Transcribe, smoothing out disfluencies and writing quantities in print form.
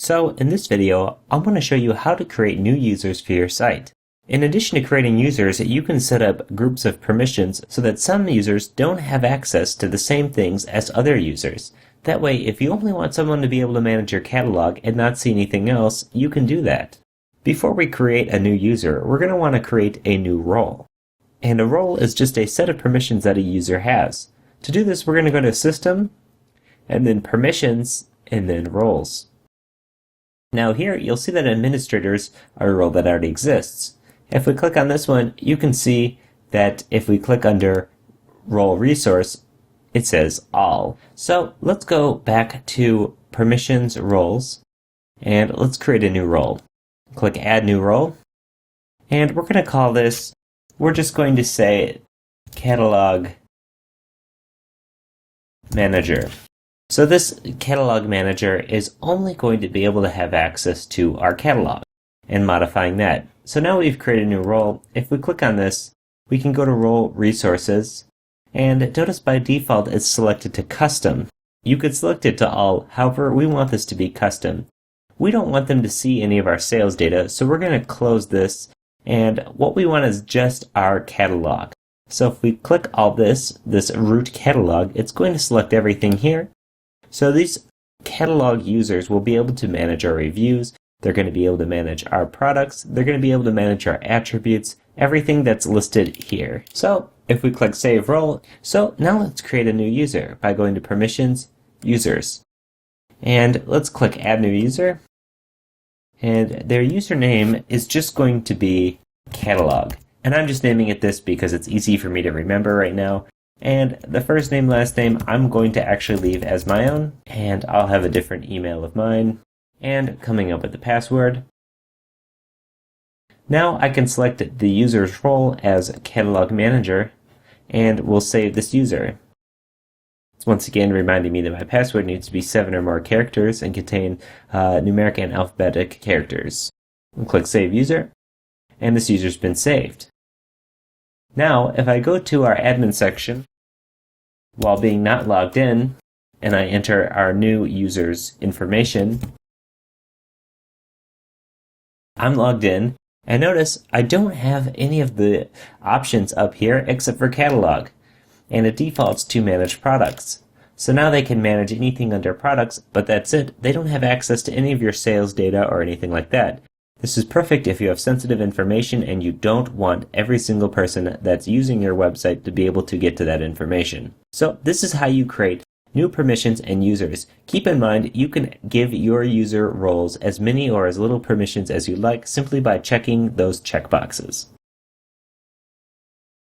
So in this video, I'm going to show you how to create new users for your site. In addition to creating users, you can set up groups of permissions so that some users don't have access to the same things as other users. That way, if you only want someone to be able to manage your catalog and not see anything else, you can do that. Before we create a new user, we're going to want to create a new role. And a role is just a set of permissions that a user has. To do this, we're going to go to System, and then Permissions, and then Roles. Now here, you'll see that administrators are a role that already exists. If we click on this one, you can see that if we click under Role Resource, it says All. So let's go back to Permissions Roles, and let's create a new role. Click Add New Role, and we're going to call this, we're just going to say Catalog Manager. So this catalog manager is only going to be able to have access to our catalog and modifying that. So now we've created a new role. If we click on this, we can go to Role Resources, and notice by default it's selected to Custom. You could select it to All, however we want this to be Custom. We don't want them to see any of our sales data, so we're going to close this, and what we want is just our catalog. So if we click all this root catalog, it's going to select everything here. So these catalog users will be able to manage our reviews, they're going to be able to manage our products, they're going to be able to manage our attributes, everything that's listed here. So if we click Save Role, so now let's create a new user by going to Permissions, Users. And let's click Add New User. And their username is just going to be Catalog. And I'm just naming it this because it's easy for me to remember right now. And the first name, last name, I'm going to actually leave as my own, and I'll have a different email of mine, and coming up with the password. Now I can select the user's role as Catalog Manager, and we'll save this user. It's once again reminding me that my password needs to be 7 or more characters and contain numeric and alphabetic characters. We'll click Save User, and this user's been saved. Now, if I go to our admin section, while being not logged in, and I enter our new user's information, I'm logged in, and notice I don't have any of the options up here except for catalog, and it defaults to manage products. So now they can manage anything under products, but that's it. They don't have access to any of your sales data or anything like that. This is perfect if you have sensitive information and you don't want every single person that's using your website to be able to get to that information. So this is how you create new permissions and users. Keep in mind, you can give your user roles as many or as little permissions as you like simply by checking those checkboxes.